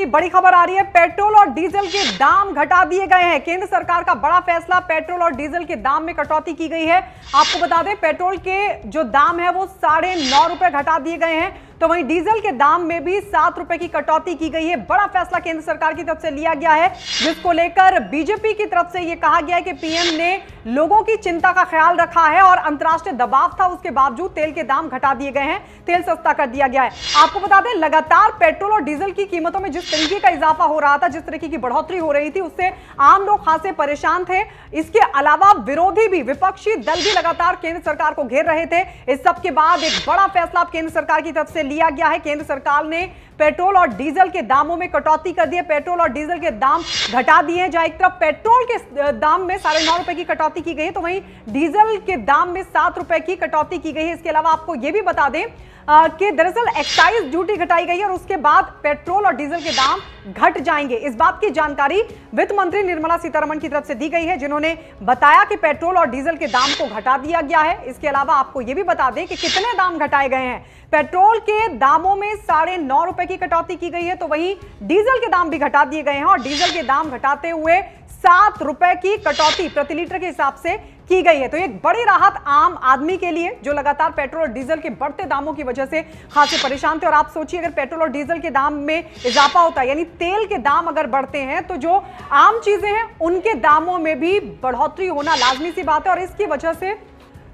एक बड़ी खबर आ रही है, पेट्रोल और डीजल के दाम घटा दिए गए हैं। केंद्र सरकार का बड़ा फैसला, पेट्रोल और डीजल के दाम में कटौती की गई है। आपको बता दें, पेट्रोल के जो दाम है वो 9.5 रुपए घटा दिए गए हैं, तो वहीं डीजल के दाम में भी 7 रुपए की कटौती की गई है। बड़ा फैसला केंद्र सरकार की तरफ से लिया गया है, जिसको लेकर बीजेपी की तरफ से यह कहा गया है कि पीएम ने लोगों की चिंता का ख्याल रखा है और अंतर्राष्ट्रीय दबाव था, उसके बावजूद तेल के दाम घटा दिए गए हैं, तेल सस्ता कर दिया गया है। आपको बता दें, लगातार पेट्रोल और डीजल की कीमतों में जिस तरीके का इजाफा हो रहा था, जिस तरीके की बढ़ोतरी हो रही थी, उससे आम लोग खासे परेशान थे। इसके अलावा विरोधी भी, विपक्षी दल भी लगातार केंद्र सरकार को घेर रहे थे। इस सब के बाद एक बड़ा फैसला केंद्र सरकार की तरफ से लिया गया है। केंद्र सरकार ने पेट्रोल और डीजल के दामों में कटौती कर दी है, पेट्रोल और डीजल के दाम घटा दिए हैं। जहां एक तरफ पेट्रोल के दाम में 9.5 रुपए की कटौती की गई है, तो वहीं डीजल के दाम में 7 रुपए की कटौती की गई है। इसके अलावा आपको यह भी बता दें कि दरअसल एक्साइज ड्यूटी घटाई गई है और उसके बाद पेट्रोल और डीजल के दाम घट जाएंगे। इस बात की जानकारी वित्त मंत्री निर्मला सीतारमण की तरफ से दी गई है, जिन्होंने बताया कि पेट्रोल और डीजल के दाम को घटा दिया गया है। इसके अलावा आपको यह भी बता दें कि कितने दाम घटाए गए हैं। पेट्रोल के दामों में 9.5 रुपए की कटौती की गई है, तो वहीं डीजल के दाम भी घटा दिए गए हैं और डीजल के दाम घटाते हुए 7 रुपए की कटौती प्रति लीटर के हिसाब से की गई है। तो एक बड़ी राहत आम आदमी के लिए, जो लगातार पेट्रोल और डीजल के बढ़ते दामों की वजह से खासे परेशान थे। और आप सोचिए, अगर पेट्रोल और डीजल के दाम में इजाफा होता है, यानी तेल के दाम अगर बढ़ते हैं, तो जो आम चीजें हैं उनके दामों में भी बढ़ोतरी होना लाजमी सी बात है। और इसकी वजह से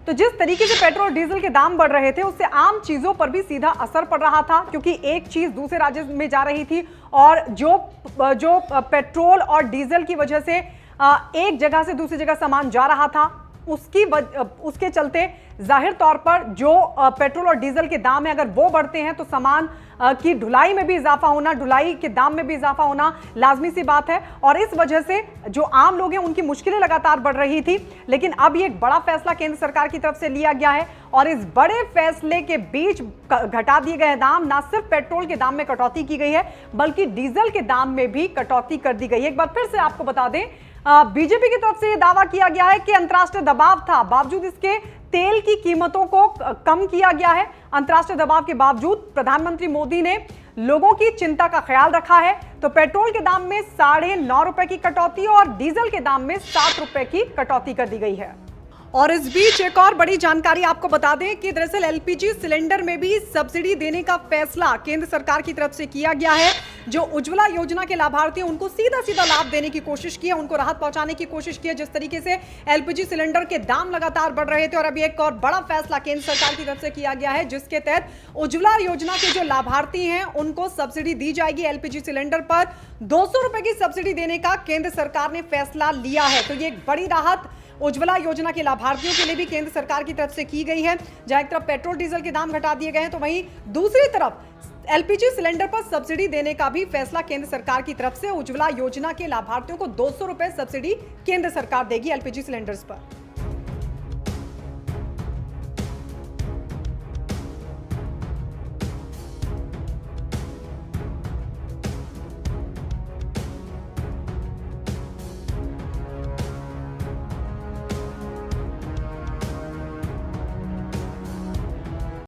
तो जिस तरीके से पेट्रोल और डीजल के दाम बढ़ रहे थे, उससे आम चीजों पर भी सीधा असर पड़ रहा था, क्योंकि एक चीज दूसरे राज्य में जा रही थी और जो पेट्रोल और डीजल की वजह से एक जगह से दूसरी जगह सामान जा रहा था, उसके चलते जाहिर तौर पर जो पेट्रोल और डीजल के दाम है, अगर वो बढ़ते हैं तो सामान की ढुलाई में भी इजाफा होना, ढुलाई के दाम में भी इजाफा होना लाजमी सी बात है। और इस वजह से जो आम लोग हैं उनकी मुश्किलें लगातार बढ़ रही थी। लेकिन अब ये एक बड़ा फैसला केंद्र सरकार की तरफ से लिया गया है और इस बड़े फैसले के बीच घटा दिए गए दाम, ना सिर्फ पेट्रोल के दाम में कटौती की गई है, बल्कि डीजल के दाम में भी कटौती कर दी गई है। एक बार फिर से आपको बता दें, बीजेपी की तरफ से यह दावा किया गया है कि अंतर्राष्ट्रीय दबाव था, बावजूद इसके तेल की कीमतों को कम किया गया है। अंतर्राष्ट्रीय दबाव के बावजूद प्रधानमंत्री मोदी ने लोगों की चिंता का ख्याल रखा है। तो पेट्रोल के दाम में 9.5 रुपए की कटौती और डीजल के दाम में 7 रुपए की कटौती कर दी गई है। और इस बीच एक और बड़ी जानकारी आपको बता दें कि दरअसल एलपीजी सिलेंडर में भी सब्सिडी देने का फैसला केंद्र सरकार की तरफ से किया गया है। जो उज्ज्वला योजना के लाभार्थी हैं, उनको सीधा सीधा लाभ देने की कोशिश की है, उनको राहत पहुंचाने की कोशिश की है। जिस तरीके से एलपीजी सिलेंडर के दाम लगातार बढ़ रहे थे, और अभी एक और बड़ा फैसला केंद्र सरकार की तरफ से किया गया है, जिसके तहत उज्ज्वला योजना के जो लाभार्थी हैं उनको सब्सिडी दी जाएगी। एलपीजी सिलेंडर पर 200 रुपए की सब्सिडी देने का केंद्र सरकार ने फैसला लिया है। तो ये एक बड़ी राहत उज्ज्वला योजना के लाभार्थियों के लिए भी केंद्र सरकार की तरफ से की गई है। जहां एक तरफ पेट्रोल डीजल के दाम घटा दिए गए हैं, तो वहीं दूसरी तरफ एलपीजी सिलेंडर पर सब्सिडी देने का भी फैसला केंद्र सरकार की तरफ से। उज्ज्वला योजना के लाभार्थियों को 200 रुपए सब्सिडी केंद्र सरकार देगी एलपीजी सिलेंडर्स पर।